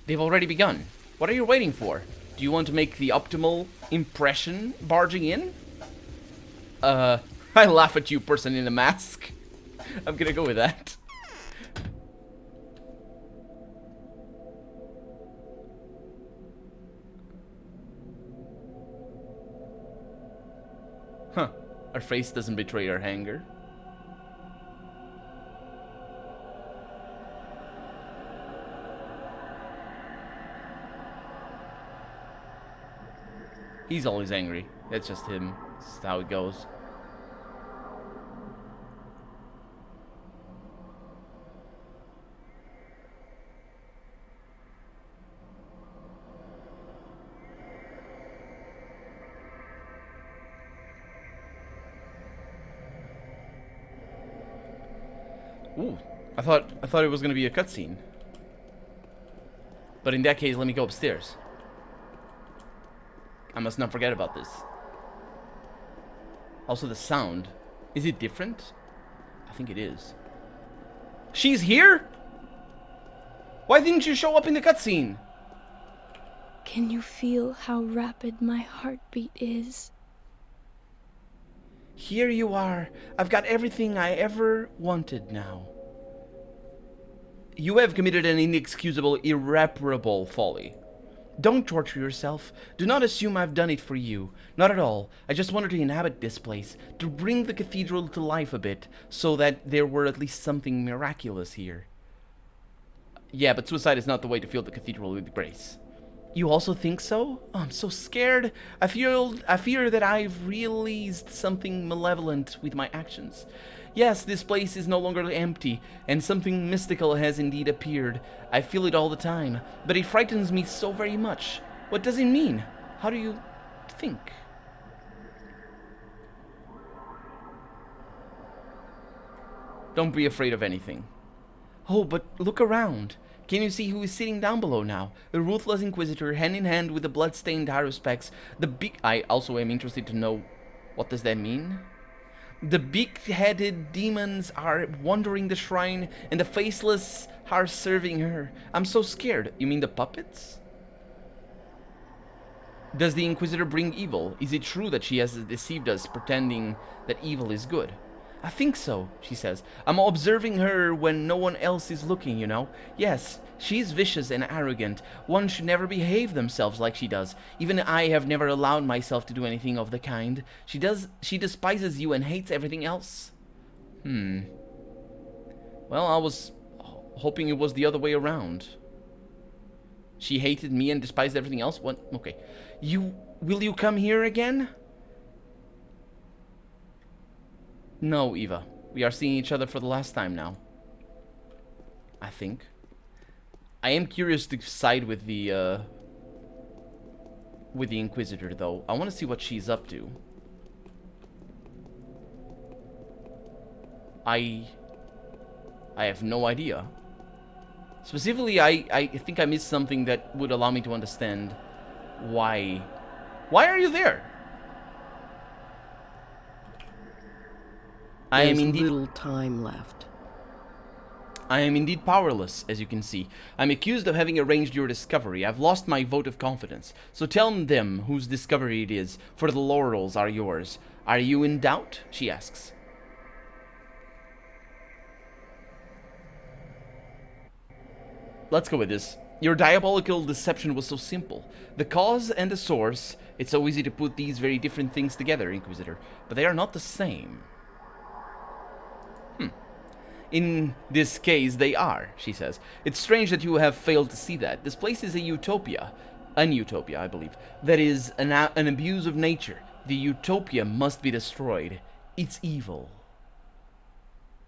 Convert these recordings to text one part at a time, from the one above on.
They've already begun. What are you waiting for? Do you want to make the optimal impression barging in? I laugh at you, person in a mask. I'm gonna go with that. Huh. Our face doesn't betray our anger. He's always angry. That's just him. That's how it goes. Ooh, I thought it was gonna be a cutscene. But in that case, let me go upstairs. I must not forget about this. Also, the sound. Is it different? I think it is. She's here? Why didn't you show up in the cutscene? Can you feel how rapid my heartbeat is? Here you are. I've got everything I ever wanted now. You have committed an inexcusable, irreparable folly. Don't torture yourself. Do not assume I've done it for you. Not at all. I just wanted to inhabit this place, to bring the cathedral to life a bit, so that there were at least something miraculous here. Yeah, but suicide is not the way to fill the cathedral with grace. You also think so? Oh, I'm so scared. I fear that I've realized something malevolent with my actions. Yes, this place is no longer empty, and something mystical has indeed appeared. I feel it all the time, but it frightens me so very much. What does it mean? How do you think? Don't be afraid of anything. Oh, but look around. Can you see who is sitting down below now? A ruthless inquisitor, hand in hand with the blood-stained haruspex. I also am interested to know, what does that mean? The big-headed demons are wandering the shrine, and the faceless are serving her. I'm so scared. You mean the puppets? Does the Inquisitor bring evil? Is it true that she has deceived us, pretending that evil is good? I think so, she says. I'm observing her when no one else is looking, you know? Yes, she's vicious and arrogant. One should never behave themselves like she does. Even I have never allowed myself to do anything of the kind. She despises you and hates everything else. Well, I was hoping it was the other way around. She hated me and despised everything else? What? Okay. Will you come here again? No, Eva. We are seeing each other for the last time now. I think. I am curious to side with the Inquisitor, though. I want to see what she's up to. I have no idea. Specifically, I think I missed something that would allow me to understand why. Why are you there? I am indeed little time left. I am indeed powerless, as you can see. I'm accused of having arranged your discovery. I've lost my vote of confidence. So tell them whose discovery it is, for the laurels are yours. Are you in doubt? She asks. Let's go with this. Your diabolical deception was so simple. The cause and the source, it's so easy to put these very different things together, Inquisitor, but they are not the same. In this case, they are, she says. It's strange that you have failed to see that. This place is a utopia. An utopia, I believe. That is an abuse of nature. The utopia must be destroyed. It's evil.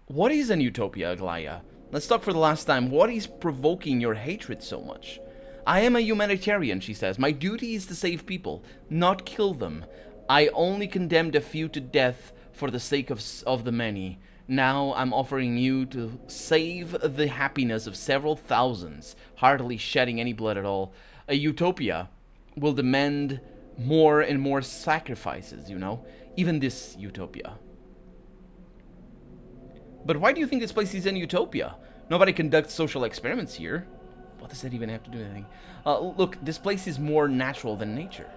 What is an utopia, Aglaya? Let's talk for the last time. What is provoking your hatred so much? I am a humanitarian, she says. My duty is to save people, not kill them. I only condemned a few to death for the sake of the many. Now I'm offering you to save the happiness of several thousands, hardly shedding any blood at all. A utopia will demand more and more sacrifices, you know? Even this utopia. But why do you think this place is an utopia? Nobody conducts social experiments here. What does that even have to do with anything? Look, this place is more natural than nature.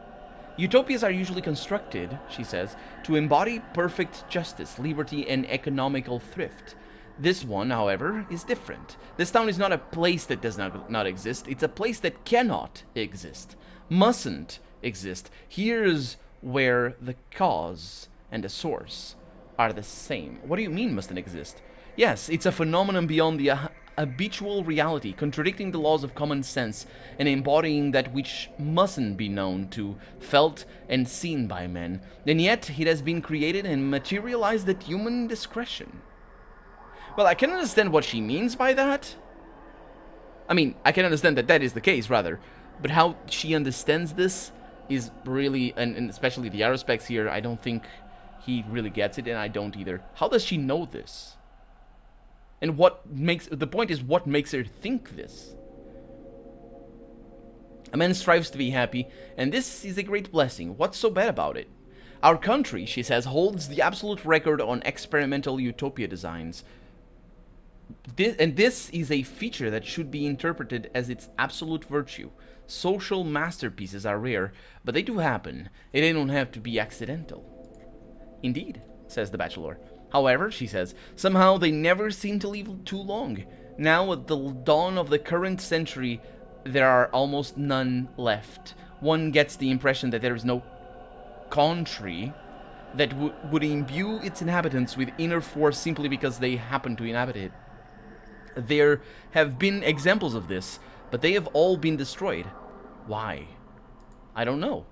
Utopias are usually constructed, she says, to embody perfect justice, liberty, and economical thrift. This one, however, is different. This town is not a place that does not exist. It's a place that cannot exist, mustn't exist. Here's where the cause and the source are the same. What do you mean mustn't exist? Yes, it's a phenomenon beyond the habitual reality, contradicting the laws of common sense and embodying that which mustn't be known to, felt, and seen by men. And yet it has been created and materialized at human discretion. Well, I can understand what she means by that. I mean, I can understand that that is the case, rather. But how she understands this is really, and especially the aspects here, I don't think he really gets it, and I don't either. How does she know this? And the point is, what makes her think this? A man strives to be happy, and this is a great blessing. What's so bad about it? Our country, she says, holds the absolute record on experimental utopia designs. This is a feature that should be interpreted as its absolute virtue. Social masterpieces are rare, but they do happen, and they don't have to be accidental. Indeed, says the bachelor. However, she says, somehow they never seem to live too long. Now, at the dawn of the current century, there are almost none left. One gets the impression that there is no country that would imbue its inhabitants with inner force simply because they happen to inhabit it. There have been examples of this, but they have all been destroyed. Why? I don't know.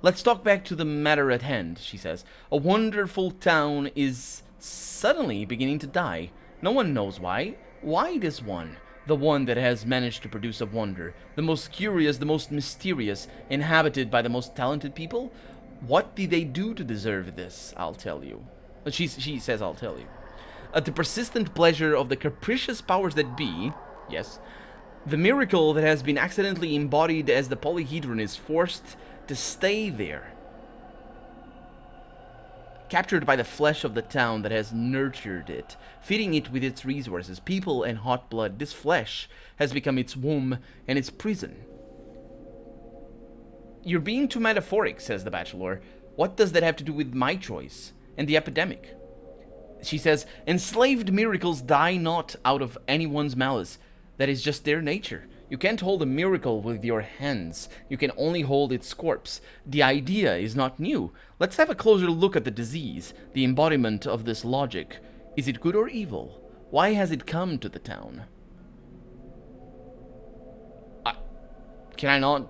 Let's talk back to the matter at hand, she says. A wonderful town is suddenly beginning to die. No one knows why. Why this one? The one that has managed to produce a wonder. The most curious, the most mysterious, inhabited by the most talented people? What did they do to deserve this? I'll tell you. She says, I'll tell you. At the persistent pleasure of the capricious powers that be, yes, the miracle that has been accidentally embodied as the polyhedron is forced to stay there, captured by the flesh of the town that has nurtured it, feeding it with its resources, people and hot blood. This flesh has become its womb and its prison. You're being too metaphoric, says the bachelor. What does that have to do with my choice and the epidemic? She says, enslaved miracles die not out of anyone's malice. That is just their nature. You can't hold a miracle with your hands. You can only hold its corpse. The idea is not new. Let's have a closer look at the disease, the embodiment of this logic. Is it good or evil? Why has it come to the town? Can I not...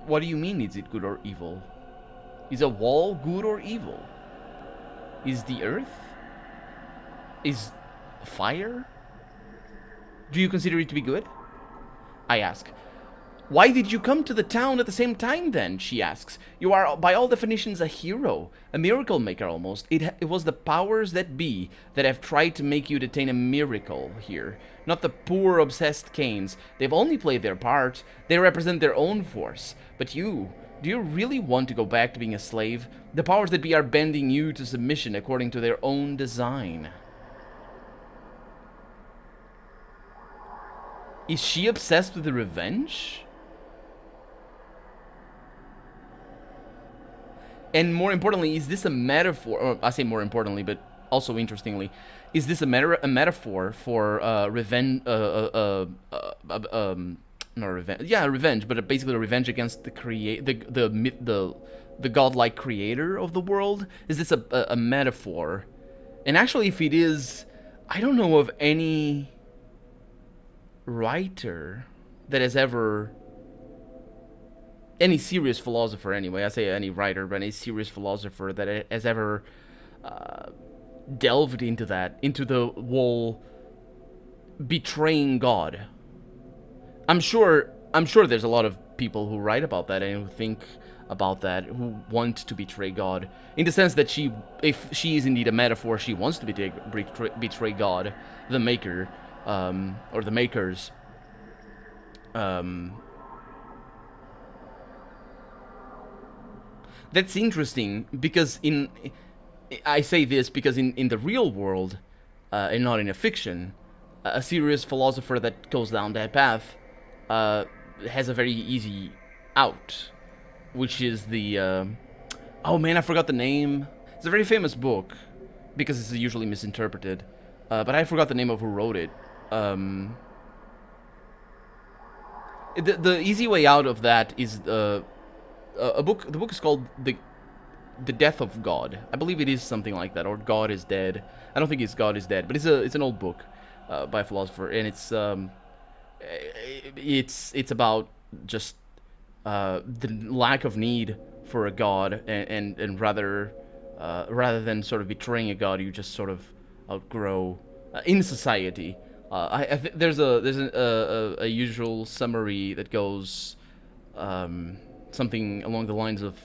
What do you mean, is it good or evil? Is a wall good or evil? Is the earth? Is fire? Do you consider it to be good? I ask. Why did you come to the town at the same time then? She asks. You are by all definitions a hero, a miracle maker almost. It was the powers that be that have tried to make you attain a miracle here. Not the poor obsessed Cains. They've only played their part. They represent their own force. But you, do you really want to go back to being a slave? The powers that be are bending you to submission according to their own design. Is she obsessed with the revenge? And more importantly, is this a metaphor? Or I say more importantly, but also interestingly, is this a metaphor for revenge? Not revenge. Yeah, revenge, but basically a revenge against the godlike creator of the world. Is this a metaphor? And actually, if it is, I don't know of any writer that has ever, any serious philosopher anyway, I say any writer, but any serious philosopher that has ever delved into the whole betraying God. I'm sure there's a lot of people who write about that and who think about that, who want to betray God, in the sense that if she is indeed a metaphor, she wants to betray God, the maker, or the makers. That's interesting, because I say this because in the real world, and not in a fiction, a serious philosopher that goes down that path uh, has a very easy out, which is the oh man, I forgot the name. It's a very famous book because it's usually misinterpreted, but I forgot the name of who wrote it. Um, the easy way out of that is a book. The book is called the Death of God. I believe it is something like that, or God is Dead. I don't think it's God is Dead, but it's an old book by a philosopher, and it's about just the lack of need for a god, and rather than sort of betraying a god, you just sort of outgrow in society. There's a usual summary that goes something along the lines of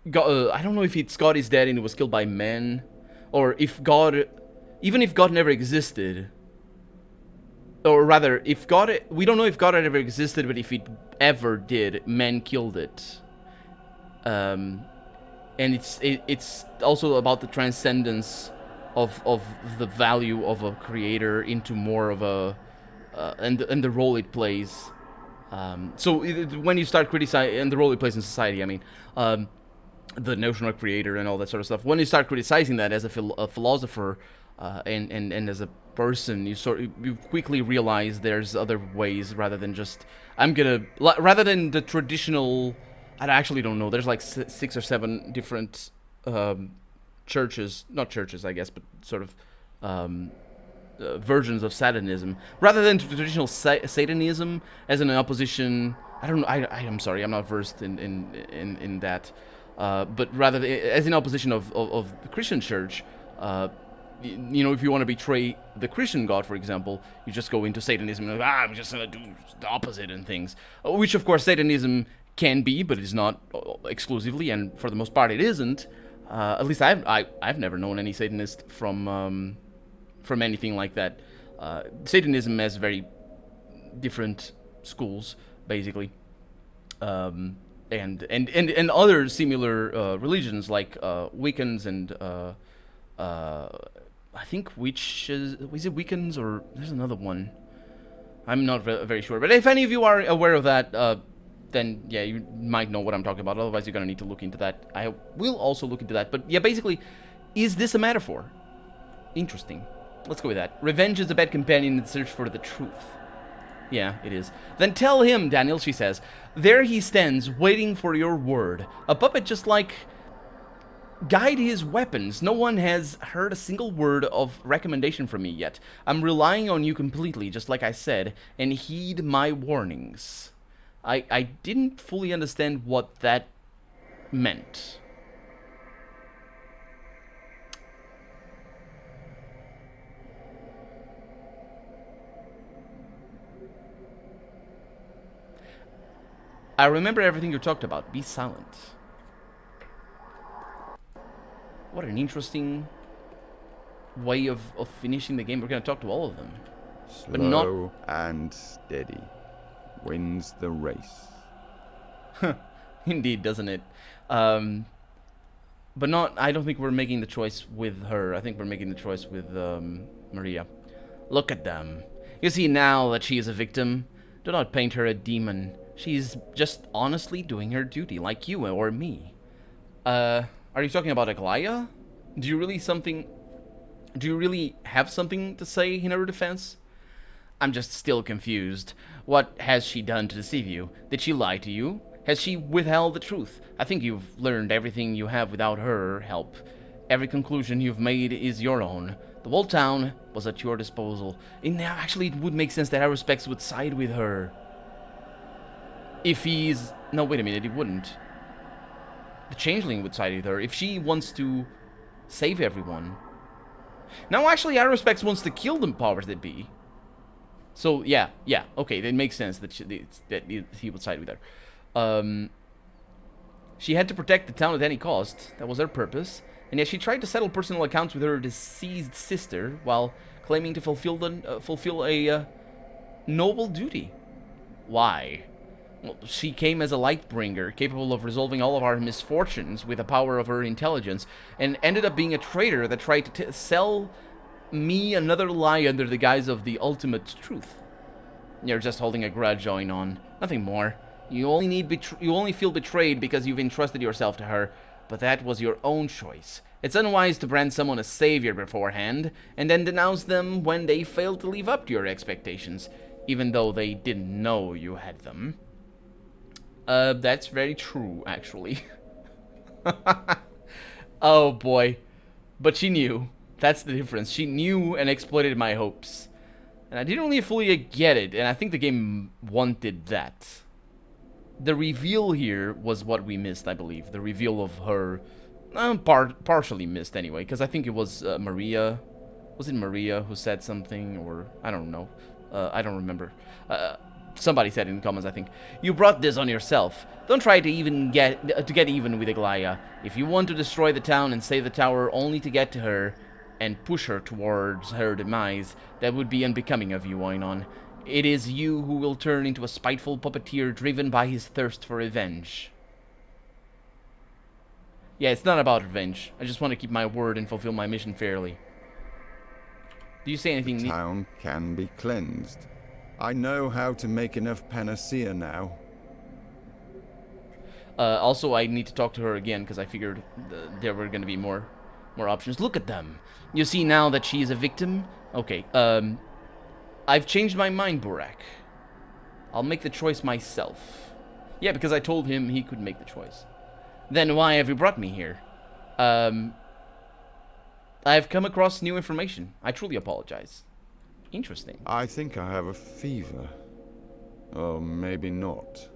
God, I don't know if it's God is dead and it was killed by men, or if God, even if God never existed, or rather, if God, we don't know if God had ever existed, but if it ever did, men killed it. And it's also about the transcendence of the value of a creator into more of a and the role it plays. When you start criticizing and the role it plays in society, I mean. The notion of creator and all that sort of stuff. When you start criticizing that as a philosopher and as a person, you quickly realize there's other ways rather than just rather than the traditional. I actually don't know. There's like 6 or 7 different churches, not churches, I guess, but sort of versions of Satanism, rather than traditional Satanism as an opposition. I don't know. I'm sorry. I'm not versed in that. But rather, as in opposition of the Christian church, if you want to betray the Christian God, for example, you just go into Satanism and I'm just going to do the opposite and things. Which, of course, Satanism can be, but it's not exclusively, and for the most part, it isn't. At least I've never known any Satanist from anything like that. Satanism has very different schools, basically. And other similar religions like Wiccans and I think witches. Is it Wiccans or there's another one? I'm not very sure. But if any of you are aware of that, then yeah, you might know what I'm talking about. Otherwise, you're gonna need to look into that. I will also look into that. But yeah, basically, is this a metaphor? Interesting. Let's go with that. Revenge is a bad companion in the search for the truth. Yeah, it is. Then tell him, Daniel, she says. There he stands, waiting for your word. A puppet just like... Guide his weapons. No one has heard a single word of recommendation from me yet. I'm relying on you completely, just like I said, and heed my warnings. I didn't fully understand what that meant. I remember everything you talked about. Be silent. What an interesting way of finishing the game. We're going to talk to all of them. Slow but not... and steady wins the race. Indeed, doesn't it? But not... I don't think we're making the choice with her. I think we're making the choice with Maria. Look at them. You see now that she is a victim. Do not paint her a demon. She's just honestly doing her duty, like you or me. Are you talking about Aglaya? Do you really have something to say in her defense? I'm just still confused. What has she done to deceive you? Did she lie to you? Has she withheld the truth? I think you've learned everything you have without her help. Every conclusion you've made is your own. The whole town was at your disposal. And now, actually, it would make sense that Arispex would side with her. If he's... No, wait a minute, it wouldn't. The Changeling would side with her if she wants to save everyone. Now, actually, Arispex wants to kill the powers that be. So, yeah, okay, that makes sense that he would side with her. She had to protect the town at any cost. That was her purpose. And yet she tried to settle personal accounts with her deceased sister while claiming to fulfill a noble duty. Why? Well, she came as a Lightbringer, capable of resolving all of our misfortunes with the power of her intelligence, and ended up being a traitor that tried to sell me another lie under the guise of the ultimate truth. You're just holding a grudge, Oinon. Nothing more. You only feel betrayed because you've entrusted yourself to her, but that was your own choice. It's unwise to brand someone a savior beforehand, and then denounce them when they fail to live up to your expectations, even though they didn't know you had them. That's very true, actually. Oh boy. But she knew. That's the difference. She knew and exploited my hopes. And I didn't really fully get it, and I think the game wanted that. The reveal here was what we missed, I believe. The reveal of her... partially missed, anyway, because I think it was Maria. Was it Maria who said something, or... I don't know. I don't remember. Somebody said in the comments, I think. You brought this on yourself. Don't try to get even with Aglaya. If you want to destroy the town and save the tower only to get to her and push her towards her demise, that would be unbecoming of you, Oinon. It is you who will turn into a spiteful puppeteer driven by his thirst for revenge. Yeah, it's not about revenge. I just want to keep my word and fulfill my mission fairly. Do you say anything? The town can be cleansed. I know how to make enough panacea now. Also, I need to talk to her again because I figured there were going to be more options. Look at them. You see now that she is a victim? Okay, I've changed my mind, Burak. I'll make the choice myself. Yeah, because I told him he could make the choice. Then why have you brought me here? I've come across new information. I truly apologize. Interesting. I think I have a fever. Or maybe not.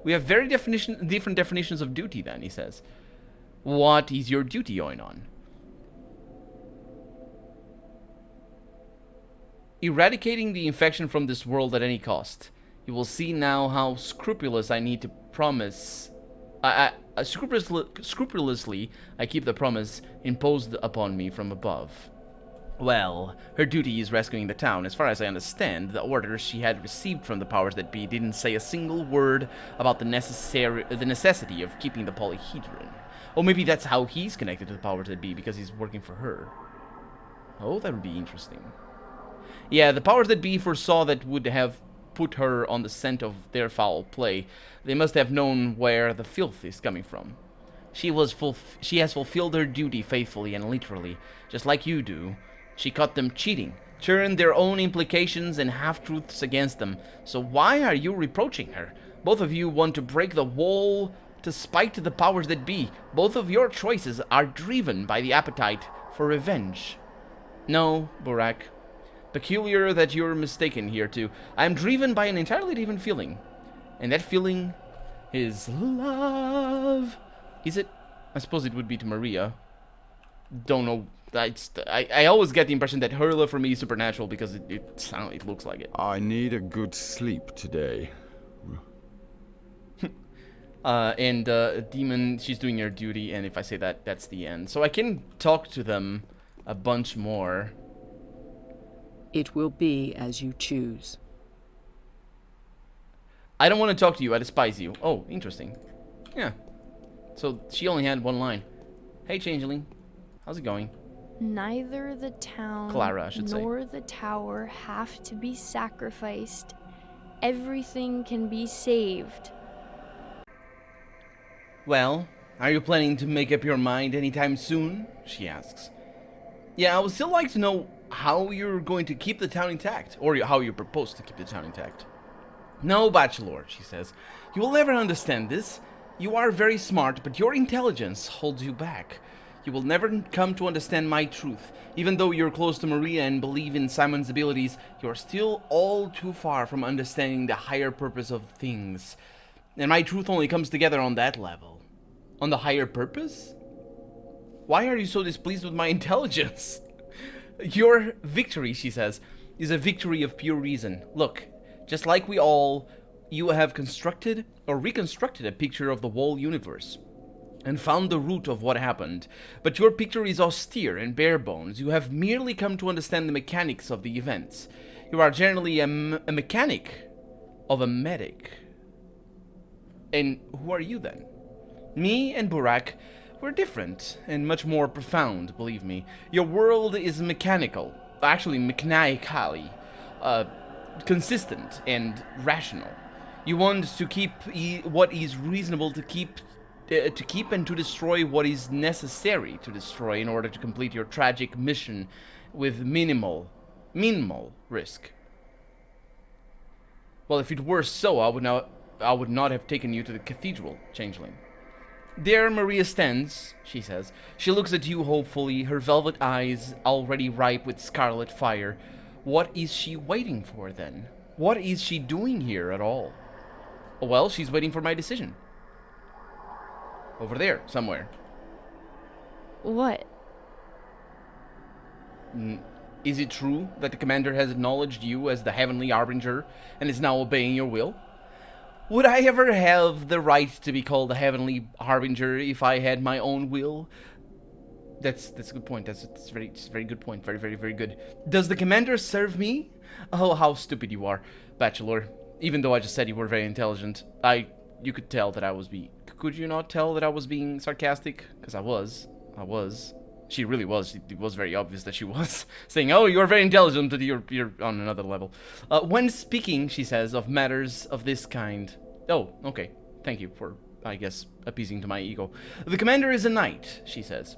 We have very different definitions of duty, then, he says. What is your duty, Oinon? Eradicating the infection from this world at any cost. You will see now how scrupulous I need to promise. Scrupulously, I keep the promise imposed upon me from above. Well, her duty is rescuing the town. As far as I understand, the orders she had received from the powers that be didn't say a single word about the necessity of keeping the polyhedron. Or maybe that's how he's connected to the powers that be, because he's working for her. Oh, that would be interesting. Yeah, the powers that be foresaw that would have put her on the scent of their foul play. They must have known where the filth is coming from. She has fulfilled her duty faithfully and literally, just like you do. She caught them cheating, turned their own implications and half-truths against them. So why are you reproaching her? Both of you want to break the wall to spite the powers that be. Both of your choices are driven by the appetite for revenge. No, Burak. Peculiar that you're mistaken here, too. I am driven by an entirely different feeling. And that feeling is love. Is it? I suppose it would be to Maria. Don't know. I always get the impression that her love for me is supernatural because it looks like it. I need a good sleep today. Demon, she's doing her duty, and if I say that, that's the end. So I can talk to them a bunch more. It will be as you choose. I don't want to talk to you. I despise you. Oh, interesting. Yeah. So she only had one line. Hey, Changeling. How's it going? Neither the town Clara, I should say. nor the tower have to be sacrificed. Everything can be saved. Well, are you planning to make up your mind anytime soon? She asks. Yeah, I would still like to know how you're going to keep the town intact, or how you propose to keep the town intact. No, Bachelor, she says. You will never understand this. You are very smart, but your intelligence holds you back. You will never come to understand my truth. Even though you're close to Maria and believe in Simon's abilities, you're still all too far from understanding the higher purpose of things. And my truth only comes together on that level. On the higher purpose? Why are you so displeased with my intelligence? Your victory, she says, is a victory of pure reason. Look, just like we all, you have constructed or reconstructed a picture of the whole universe and found the root of what happened. But your picture is austere and bare bones. You have merely come to understand the mechanics of the events. You are generally a mechanic of a medic. And who are you then? Me and Burak, we're different and much more profound, believe me. Your world is mechanical, actually mechanically, consistent and rational. You want to keep what is reasonable to keep and to destroy what is necessary to destroy in order to complete your tragic mission with minimal risk. Well, if it were so, I would not have taken you to the cathedral, Changeling. There Maria stands, she says. She looks at you hopefully, her velvet eyes already ripe with scarlet fire. What is she waiting for, then? What is she doing here at all? Well, she's waiting for my decision. Over there, somewhere. What? Is it true that the commander has acknowledged you as the Heavenly Harbinger and is now obeying your will? Would I ever have the right to be called the Heavenly Harbinger if I had my own will? That's a good point. That's a very good point. Very good. Does the commander serve me? Oh, how stupid you are, Bachelor. Even though I just said you were very intelligent, you could tell that I was being... Could you not tell that I was being sarcastic? Because I was. She really was. It was very obvious that she was saying, "Oh, you're very intelligent, but you're on another level." When speaking, she says, of matters of this kind. Oh, okay. Thank you for, I guess, appeasing to my ego. The commander is a knight, she says.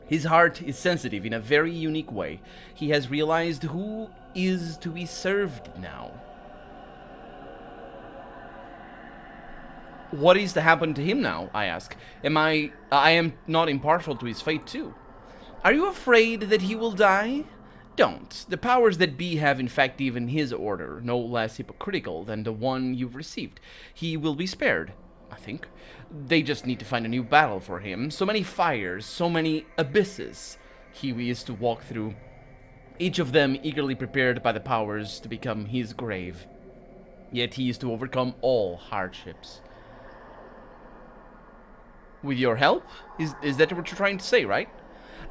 His heart is sensitive in a very unique way. He has realized who is to be served now. What is to happen to him now, I ask. I am not impartial to his fate too. Are you afraid that he will die? Don't. The powers that be have in fact given his order, no less hypocritical than the one you've received. He will be spared, I think. They just need to find a new battle for him. So many fires, so many abysses he is to walk through, each of them eagerly prepared by the powers to become his grave. Yet he is to overcome all hardships. With your help? Is that what you're trying to say, right?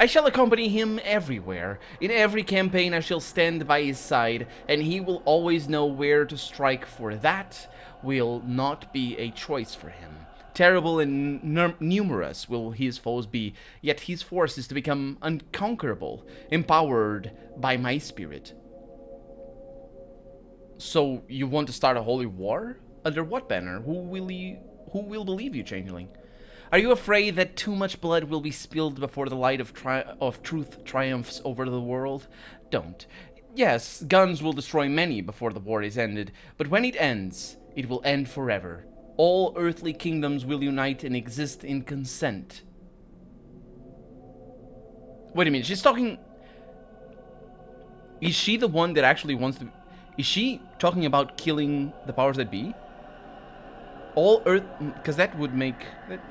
I shall accompany him everywhere. In every campaign I shall stand by his side, and he will always know where to strike, for that will not be a choice for him. Terrible and numerous will his foes be, yet his force is to become unconquerable, empowered by my spirit. So you want to start a holy war? Under what banner? Who will believe you, Changeling? Are you afraid that too much blood will be spilled before the light of truth triumphs over the world? Don't. Yes, guns will destroy many before the war is ended, but when it ends, it will end forever. All earthly kingdoms will unite and exist in consent. Wait a minute, she's talking... Is she the one that actually wants to... Is she talking about killing the powers that be? All earth, because that would make,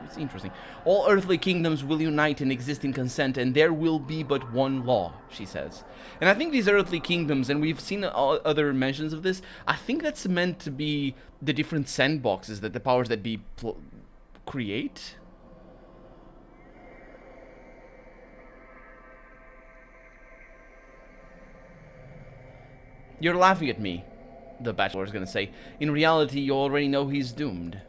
it's interesting. All earthly kingdoms will unite and exist in consent, and there will be but one law, she says. And I think these earthly kingdoms, and we've seen other mentions of this, I think that's meant to be the different sandboxes that the powers that be create. You're laughing at me, the Bachelor is going to say. In reality, you already know he's doomed.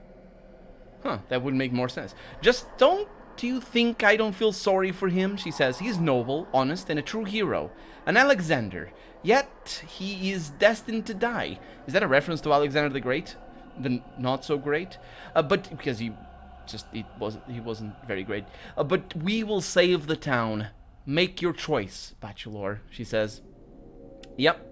Huh, that would make more sense. Just don't you think I don't feel sorry for him, she says. He's noble, honest, and a true hero. An Alexander. Yet, he is destined to die. Is that a reference to Alexander the Great? The not so great? But, because he wasn't very great. But we will save the town. Make your choice, Bachelor, she says. Yep.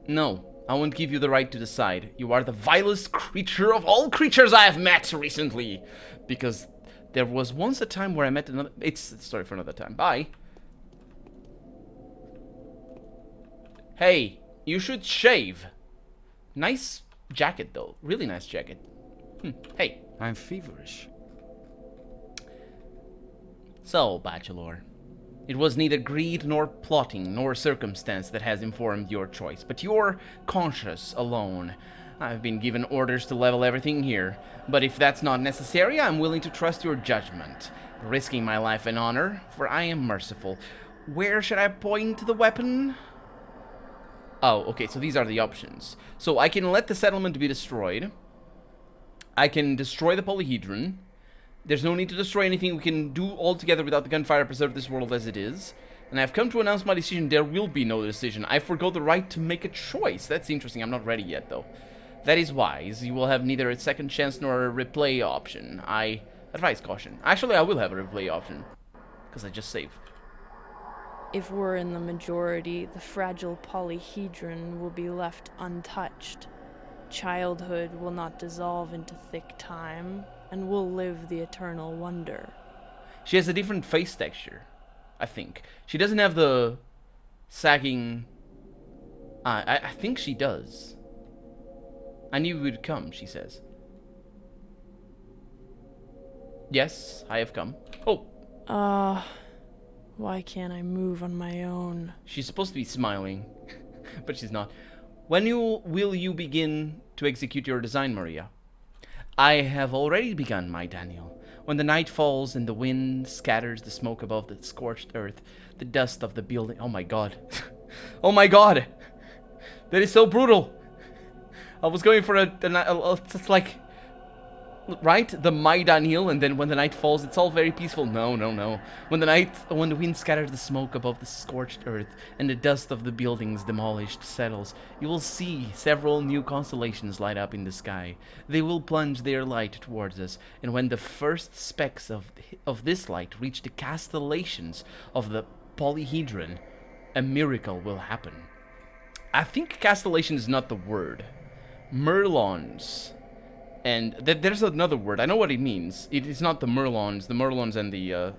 No, I won't give you the right to decide. You are the vilest creature of all creatures I have met recently. Because there was once a time where I met another... It's a story for another time. Bye. Hey, you should shave. Nice jacket, though. Really nice jacket. Hey. I'm feverish. So, Bachelor... It was neither greed nor plotting nor circumstance that has informed your choice, but your conscience alone. I've been given orders to level everything here, but if that's not necessary, I'm willing to trust your judgment, risking my life and honor, for I am merciful. Where should I point the weapon? Oh, okay, so these are the options. So I can let the settlement be destroyed. I can destroy the polyhedron. There's no need to destroy anything. We can do all together without the gunfire, preserve this world as it is. And I've come to announce my decision. There will be no decision. I forgo the right to make a choice. That's interesting. I'm not ready yet, though. That is wise. You will have neither a second chance nor a replay option. I advise caution. Actually, I will have a replay option. Because I just saved. If we're in the majority, the fragile polyhedron will be left untouched. Childhood will not dissolve into thick time, and will live the eternal wonder. She has a different face texture, I think. She doesn't have the sagging... I think she does. I knew you would come, she says. Yes, I have come. Oh. Why can't I move on my own? She's supposed to be smiling, but she's not. When will you begin to execute your design, Maria? I have already begun, my Daniel. When the night falls and the wind scatters the smoke above the scorched earth, the dust of the building... Oh my god. Oh my god! That is so brutal! I was going for it's like... Right? The My Daniel, and then when the night falls, it's all very peaceful. No, no, no. When the wind scatters the smoke above the scorched earth, and the dust of the buildings demolished settles, you will see several new constellations light up in the sky. They will plunge their light towards us, and when the first specks of this light reach the constellations of the polyhedron, a miracle will happen. I think constellation is not the word. Merlons. And there's another word. I know what it means. It is not the Merlons. The Merlons and the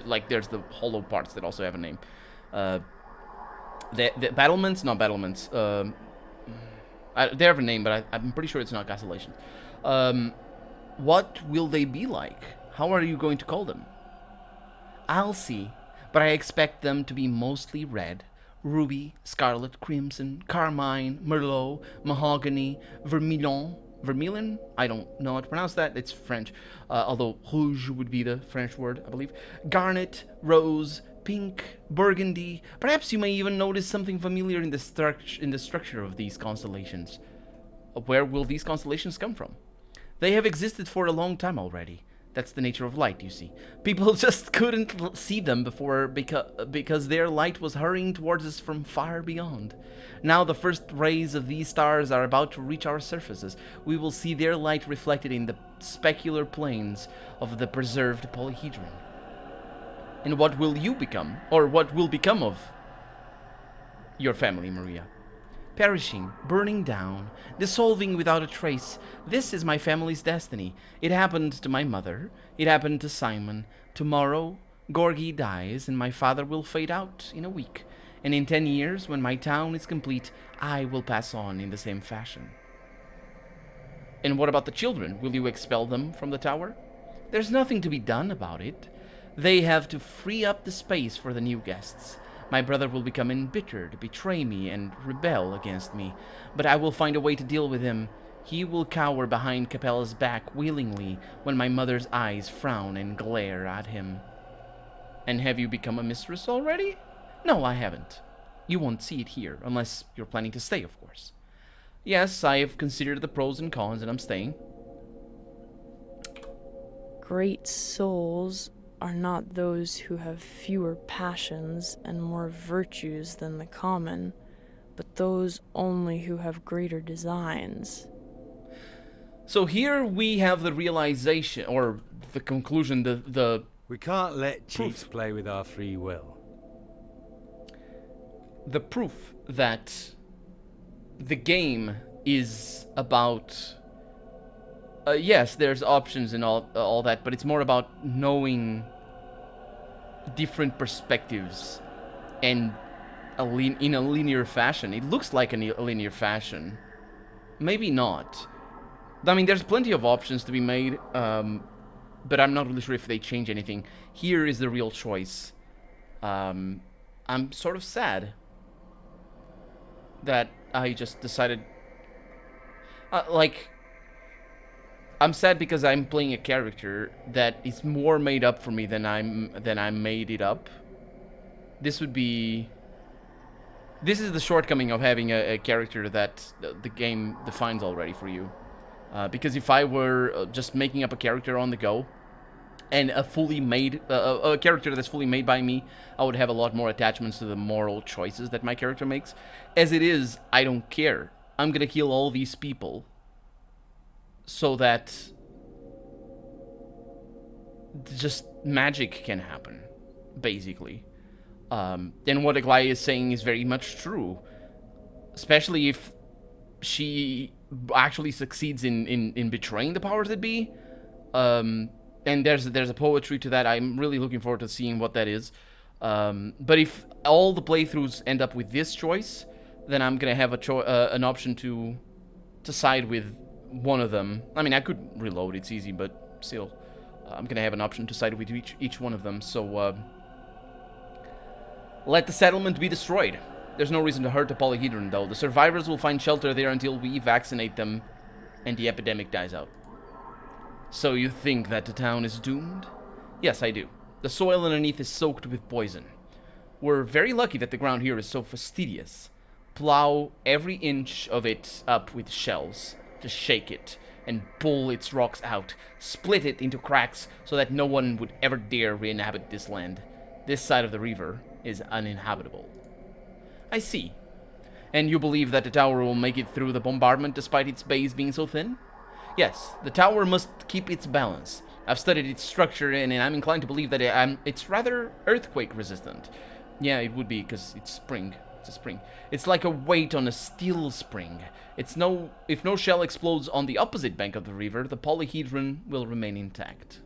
like, there's the hollow parts that also have a name. The battlements? Not battlements. They have a name, but I'm pretty sure it's not constellations. What will they be like? How are you going to call them? I'll see, but I expect them to be mostly red. Ruby, scarlet, crimson, carmine, merlot, mahogany, vermilion. Vermilion? I don't know how to pronounce that. It's French. Although rouge would be the French word, I believe. Garnet, rose, pink, burgundy. Perhaps you may even notice something familiar in the structure of these constellations. Where will these constellations come from? They have existed for a long time already. That's the nature of light, you see. People just couldn't see them before because their light was hurrying towards us from far beyond. Now the first rays of these stars are about to reach our surfaces. We will see their light reflected in the specular planes of the preserved polyhedron. And what will you become? Or what will become of your family, Maria? Perishing, burning down, dissolving without a trace. This is my family's destiny. It happened to my mother. It happened to Simon. Tomorrow, Gorgie dies, and my father will fade out in a week. And in 10 years, when my town is complete, I will pass on in the same fashion. And what about the children? Will you expel them from the tower? There's nothing to be done about it. They have to free up the space for the new guests. My brother will become embittered, betray me, and rebel against me. But I will find a way to deal with him. He will cower behind Capella's back willingly when my mother's eyes frown and glare at him. And have you become a mistress already? No, I haven't. You won't see it here, unless you're planning to stay, of course. Yes, I have considered the pros and cons, and I'm staying. Great souls are not those who have fewer passions and more virtues than the common, but those only who have greater designs. So here we have the realization, or the conclusion, the We can't let cheats play with our free will. The proof that the game is about... yes, there's options and all that, but it's more about knowing different perspectives and in a linear fashion. It looks like a linear fashion. Maybe not. I mean, there's plenty of options to be made, but I'm not really sure if they change anything. Here is the real choice. I'm sort of sad that I just decided... I'm sad because I'm playing a character that is more made up for me than I made it up. This would be This is the shortcoming of having a character that the game defines already for you. Because if I were just making up a character on the go, and a fully made, a character that's fully made by me, I would have a lot more attachments to the moral choices that my character makes. As it is, I don't care. I'm gonna kill all these people so that just magic can happen, basically. And what Aglaia is saying is very much true. Especially if she actually succeeds in betraying the powers that be. And there's a poetry to that. I'm really looking forward to seeing what that is. But if all the playthroughs end up with this choice, then I'm gonna have an option to side with one of them. I mean, I could reload, it's easy, but still, I'm gonna have an option to side with each one of them. So let the settlement be destroyed. There's no reason to hurt the polyhedron, though. The survivors will find shelter there until we vaccinate them and the epidemic dies out. So you think that the town is doomed? Yes, I do. The soil underneath is soaked with poison. We're very lucky that the ground here is so fastidious. Plow every inch of it up with shells, to shake it, and pull its rocks out. Split it into cracks so that no one would ever dare re-inhabit this land. This side of the river is uninhabitable. I see. And you believe that the tower will make it through the bombardment despite its base being so thin? Yes, the tower must keep its balance. I've studied its structure, and I'm inclined to believe that it's rather earthquake resistant. Yeah, it would be, because it's spring. It's a spring. It's like a weight on a steel spring. If no shell explodes on the opposite bank of the river, the polyhedron will remain intact.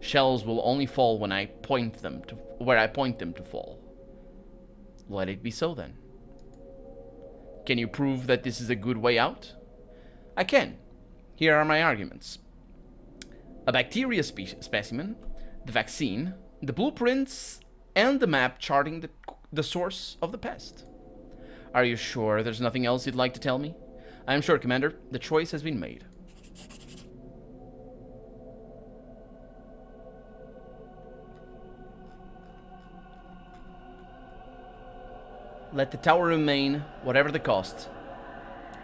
Shells will only fall when I point them to where I point them to fall. Let it be so, then. Can you prove that this is a good way out? I can. Here are my arguments. A bacteria specimen, the vaccine, the blueprints, and the map charting the source of the pest. Are you sure there's nothing else you'd like to tell me? I am sure, Commander. The choice has been made. Let the tower remain, whatever the cost.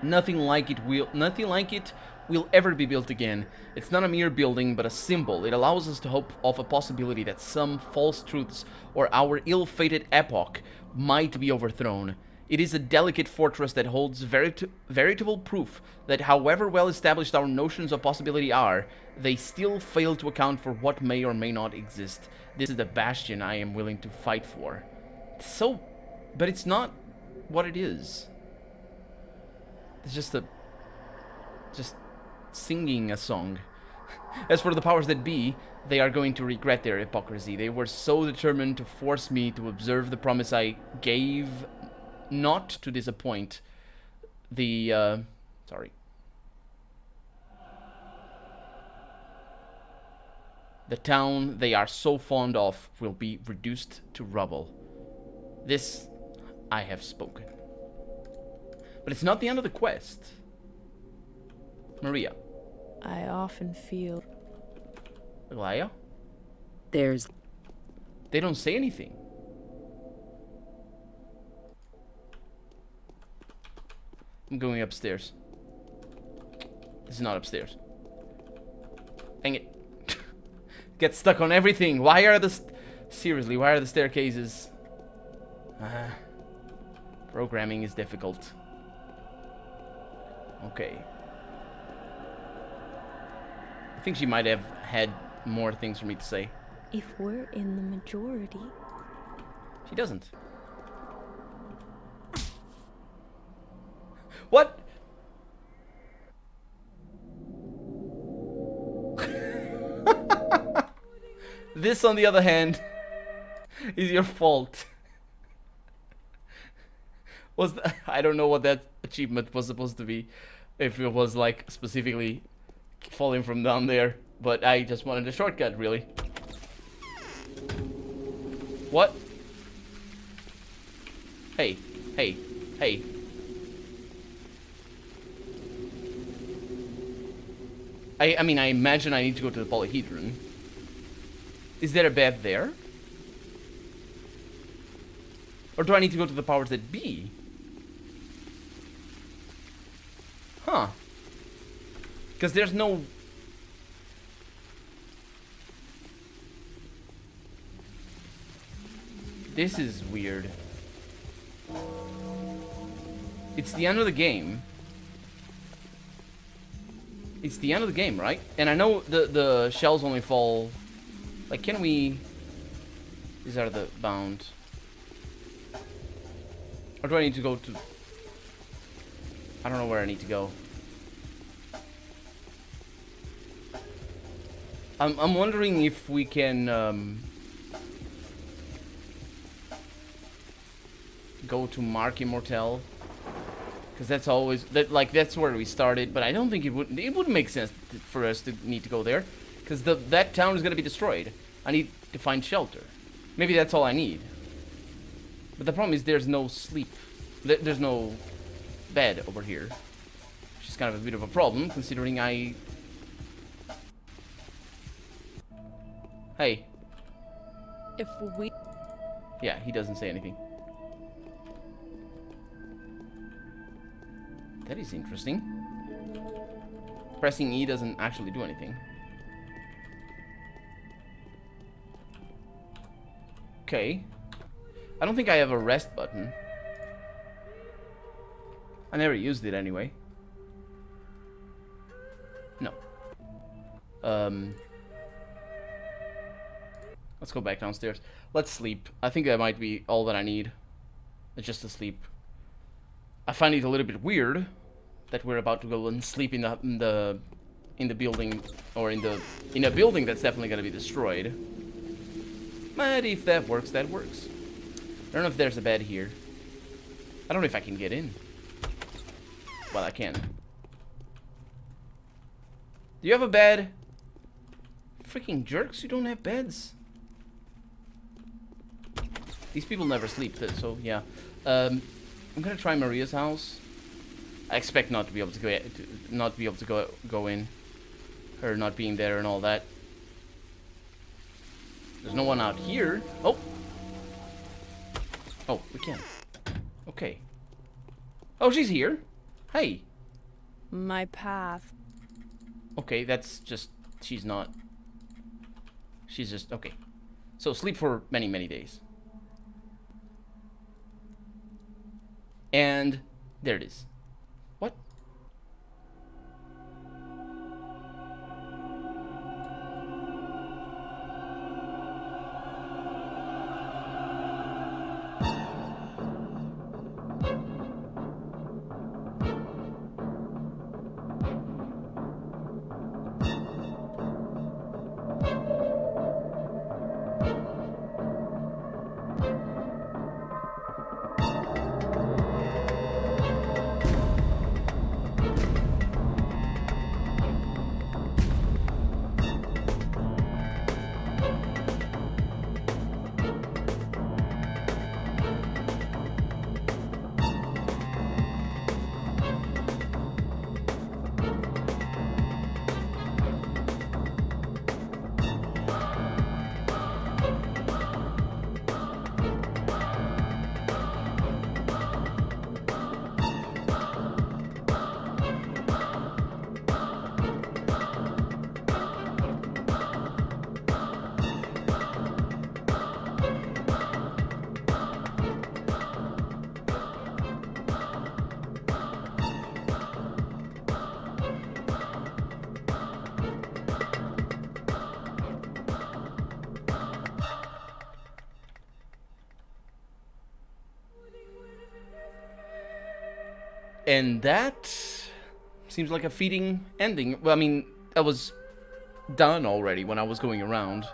Nothing like it will ever be built again. It's not a mere building, but a symbol. It allows us to hope of a possibility that some false truths or our ill-fated epoch might be overthrown. It is a delicate fortress that holds veritable proof that however well established our notions of possibility are, they still fail to account for what may or may not exist. This is the bastion I am willing to fight for. But it's not what it is. It's just singing a song. As for the powers that be, they are going to regret their hypocrisy. They were so determined to force me to observe the promise I gave, not to disappoint the, The town they are so fond of will be reduced to rubble. This I have spoken. But it's not the end of the quest. Maria. I often feel... Aglaia? They don't say anything. I'm going upstairs. This is not upstairs. Dang it. Get stuck on everything. Why are the staircases? Programming is difficult. Okay. I think she might have had more things for me to say. If we're in the majority... She doesn't. What? This, on the other hand, is your fault. I don't know what that achievement was supposed to be. If it was like specifically falling from down there, but I just wanted a shortcut, really. What? Hey. I mean, I imagine I need to go to the polyhedron. Is there a bed there? Or do I need to go to the powers that be? Huh. Because there's no... This is weird. It's the end of the game. It's the end of the game, right? And I know the shells only fall... Like, can we... These are the bound. Or do I need to go to... I don't know where I need to go. I'm wondering if we can go to Mark Immortel, because that's always that's where we started. But I don't think it wouldn't make sense for us to need to go there, because that town is gonna be destroyed. I need to find shelter. Maybe that's all I need. But the problem is there's no sleep. There's no bed over here, which is kind of a bit of a problem considering I... Hey. If we... Yeah, he doesn't say anything. That is interesting. Pressing E doesn't actually do anything. Okay. I don't think I have a rest button. I never used it anyway. No. Let's go back downstairs. Let's sleep. I think that might be all that I need. Just to sleep. I find it a little bit weird that we're about to go and sleep in the building, or in a building that's definitely gonna be destroyed. But if that works, that works. I don't know if there's a bed here. I don't know if I can get in. Well, I can. Do you have a bed? Freaking jerks, you don't have beds. These people never sleep, so yeah. I'm gonna try Maria's house. I expect not to be able to go in. Her not being there and all that. There's no one out here. Oh. Oh, we can. Okay. Oh, she's here. Hey. My path. Okay, that's just... She's not... She's just... Okay. So sleep for many, many days. And... There it is. What? And that seems like a fitting ending. Well, I mean, that was done already when I was going around.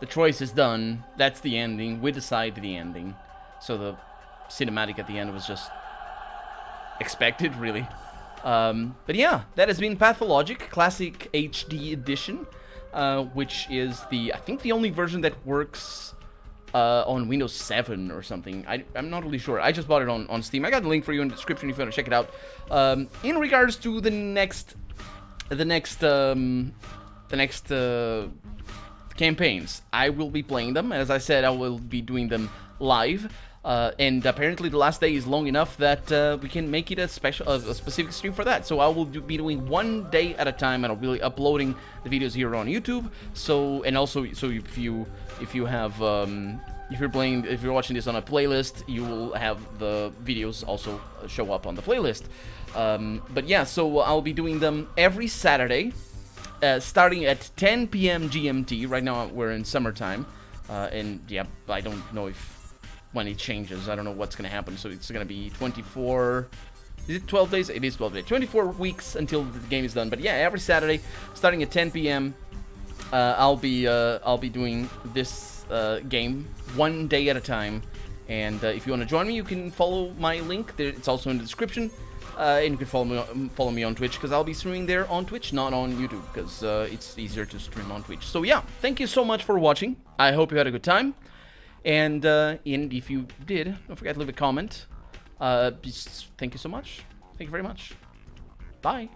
The choice is done. That's the ending. We decide the ending. So the cinematic at the end was just expected, really. But yeah, that has been Pathologic Classic HD Edition, which is I think the only version that works on Windows 7 or something. I'm not really sure. I just bought it on Steam. I got the link for you in the description if you want to check it out. In regards to the next campaigns, I will be playing them. As I said, I will be doing them live. And apparently the last day is long enough that we can make it a specific stream for that. So I will be doing one day at a time, and I'll be uploading the videos here on YouTube. So, and also, so if you have if you're watching this on a playlist, you will have the videos also show up on the playlist. But yeah, so I'll be doing them every Saturday, starting at 10 p.m. GMT. Right now we're in summertime, and yeah, I don't know when it changes. I don't know what's gonna happen. So it's gonna be 24. Is it 12 days? It is 12 days. 24 weeks until the game is done. But yeah, every Saturday, starting at 10 p.m. I'll be doing this game one day at a time. And if you want to join me, you can follow my link. It's also in the description. And you can follow me on Twitch, because I'll be streaming there on Twitch, not on YouTube, because it's easier to stream on Twitch. So yeah, thank you so much for watching. I hope you had a good time. And if you did, don't forget to leave a comment. Thank you so much. Thank you very much. Bye.